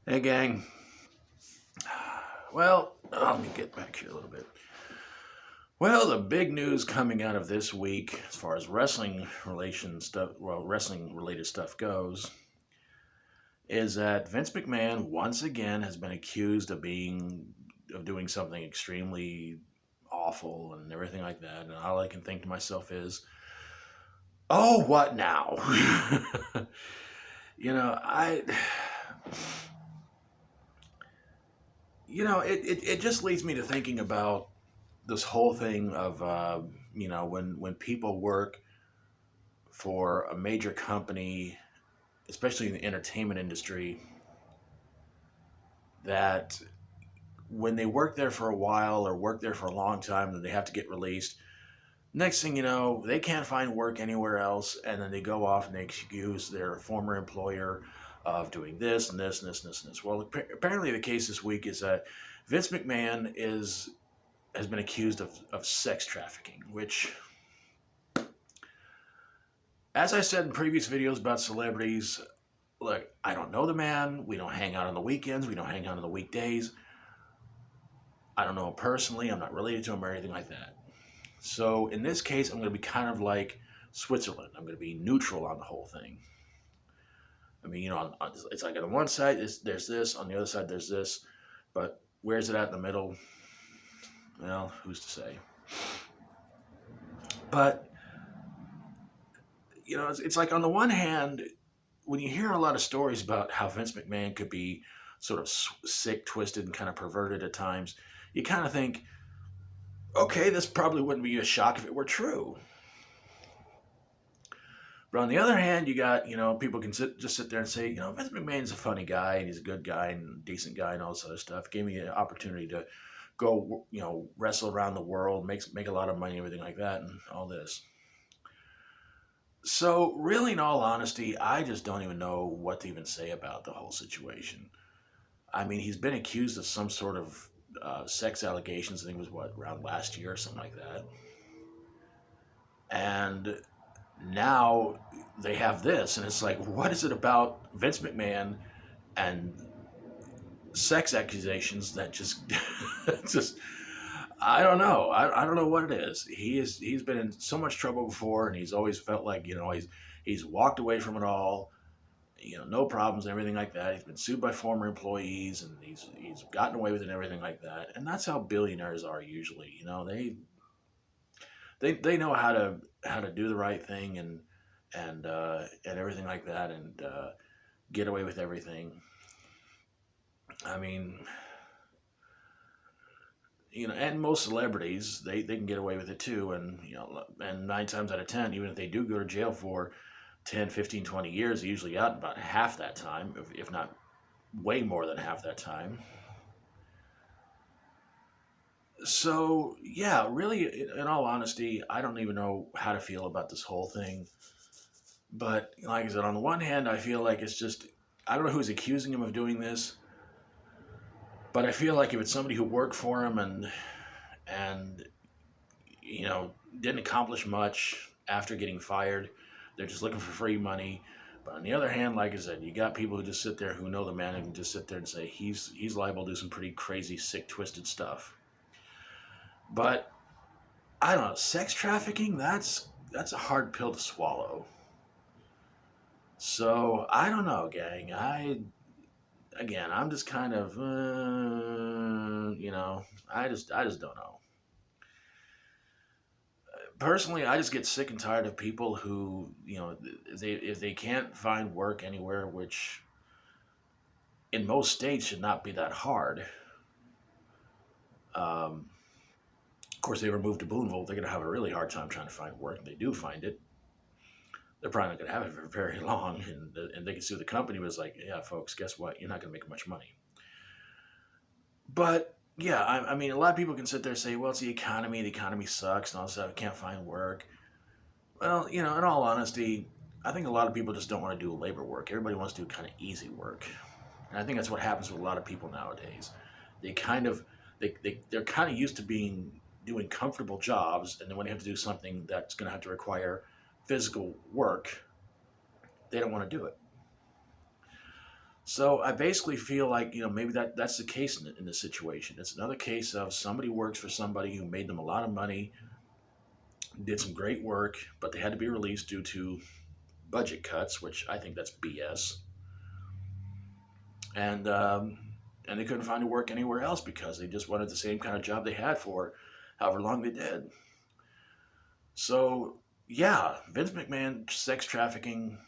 Hey, gang. Well, let me get back here a little bit. Well, the big news coming out of this week, as far as wrestling related stuff goes, is that Vince McMahon once again has been accused of doing something extremely awful and everything like that. And all I can think to myself is, oh, what now? you know, I. It just leads me to thinking about this whole thing of when people work for a major company, especially in the entertainment industry, that when they work there for a while or work there for a long time, then they have to get released. Next thing you know, they can't find work anywhere else, and then they go off and they excuse their former employer of doing this and this and this and this and this. Well, apparently the case this week is that Vince McMahon has been accused of sex trafficking, which, as I said in previous videos about celebrities, look, I don't know the man. We don't hang out on the weekends. We don't hang out on the weekdays. I don't know him personally. I'm not related to him or anything like that. So in this case, I'm going to be kind of like Switzerland. I'm going to be neutral on the whole thing. I mean, it's like on one side there's this, on the other side there's this, but where's it at in the middle? Well, who's to say? But it's like on the one hand, when you hear a lot of stories about how Vince McMahon could be sort of sick, twisted, and kind of perverted at times, you kind of think, okay, this probably wouldn't be a shock if it were true. But on the other hand, you got, people can just sit there and say, Vince McMahon's a funny guy and he's a good guy and a decent guy and all this other stuff. Gave me an opportunity to go, wrestle around the world, make a lot of money, everything like that, and all this. So, really, in all honesty, I just don't even know what to even say about the whole situation. I mean, he's been accused of some sort of sex allegations. I think it was around last year or something like that. And now they have this, and it's like, what is it about Vince McMahon and sex accusations that just, just, I don't know. I don't know what it is. He's been in so much trouble before, and he's always felt like he's walked away from it all. No problems and everything like that. He's been sued by former employees, and he's gotten away with it and everything like that. And that's how billionaires are usually. They know how to do the right thing and everything like that, and get away with everything. I mean, and most celebrities, they can get away with it too. And 9 times out of 10, even if they do go to jail for 10, 15, 20 years, they're usually out in about half that time, if not way more than half that time. So, yeah, really, in all honesty, I don't even know how to feel about this whole thing. But, like I said, on the one hand, I feel like it's just, I don't know who's accusing him of doing this, but I feel like if it's somebody who worked for him and didn't accomplish much after getting fired, they're just looking for free money. But on the other hand, like I said, you got people who just sit there who know the man and can just sit there and say he's liable to do some pretty crazy, sick, twisted stuff. But I don't know, sex trafficking, that's a hard pill to swallow. So I don't know, gang. I'm just kind of I just don't know. Personally, I just get sick and tired of people who, if they can't find work anywhere, which in most states should not be that hard. Of course, they were moved to Boonville, they're going to have a really hard time trying to find work. And they do find it, they're probably not going to have it for very long, and they can sue the company. But it's like, yeah, folks, guess what? You're not going to make much money. But yeah, I mean, a lot of people can sit there and say, well, it's the economy. The economy sucks and all this stuff. I can't find work. Well, in all honesty, I think a lot of people just don't want to do labor work. Everybody wants to do kind of easy work. And I think that's what happens with a lot of people nowadays. They're kind of used to doing comfortable jobs, and then when they have to do something that's going to have to require physical work, they don't want to do it. So I basically feel like, maybe that's the case in this situation. It's another case of somebody works for somebody who made them a lot of money, did some great work, but they had to be released due to budget cuts, which I think that's BS. And and they couldn't find work anywhere else because they just wanted the same kind of job they had for however long they did. So yeah, Vince McMahon, sex trafficking,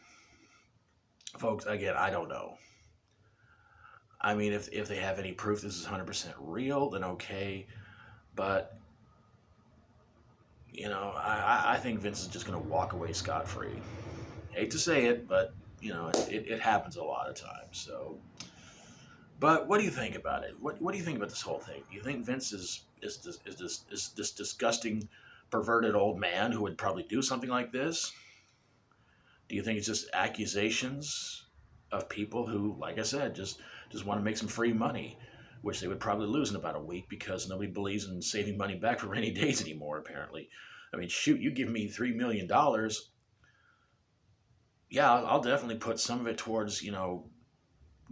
folks. Again, I don't know. I mean, if they have any proof this is 100% real, then okay. But I think Vince is just going to walk away scot free. Hate to say it, but it happens a lot of times. So, but what do you think about it? What do you think about this whole thing? Do you think Vince is this disgusting, perverted old man who would probably do something like this? Do you think it's just accusations of people who, like I said, just want to make some free money, which they would probably lose in about a week because nobody believes in saving money back for rainy days anymore, apparently. I mean, shoot, you give me $3 million. Yeah, I'll definitely put some of it towards,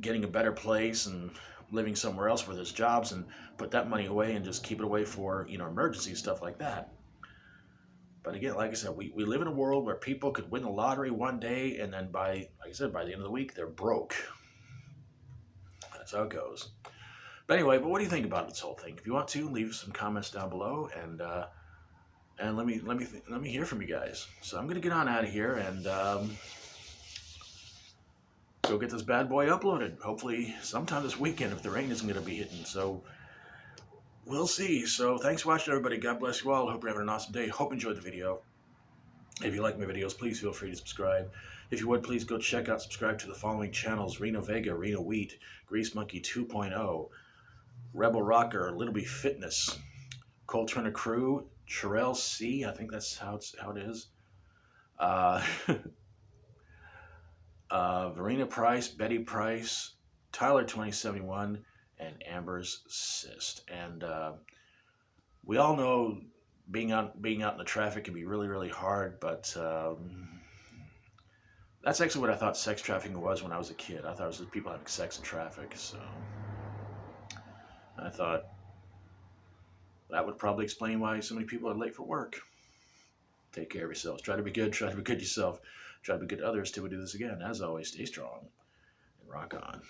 getting a better place and living somewhere else where there's jobs and put that money away and just keep it away for, emergency stuff like that. But again, like I said, we live in a world where people could win the lottery one day and then like I said, by the end of the week, they're broke. That's how it goes. But anyway, what do you think about this whole thing? If you want to, leave some comments down below and let me hear from you guys. So I'm gonna get on out of here and go get this bad boy uploaded. Hopefully sometime this weekend if the rain isn't gonna be hitting. So we'll see. So thanks for watching, everybody. God bless you all. Hope you're having an awesome day. Hope you enjoyed the video. If you like my videos, please feel free to subscribe. If you would, please go check out, subscribe to the following channels: Reno Vega, Reno Wheat, Grease Monkey 2.0, Rebel Rocker, Lil B Fitness, coulterna Crew, Churel C, I think that's how it is. Varina Price, Betty Price, Tyler 2071, and Amber's Syst. And we all know being out in the traffic can be really, really hard, but that's actually what I thought sex trafficking was when I was a kid. I thought it was just people having sex in traffic. So I thought that would probably explain why so many people are late for work. Take care of yourselves. Try to be good. Try to be good yourself. Try to be good to others till we do this again. As always, stay strong and rock on.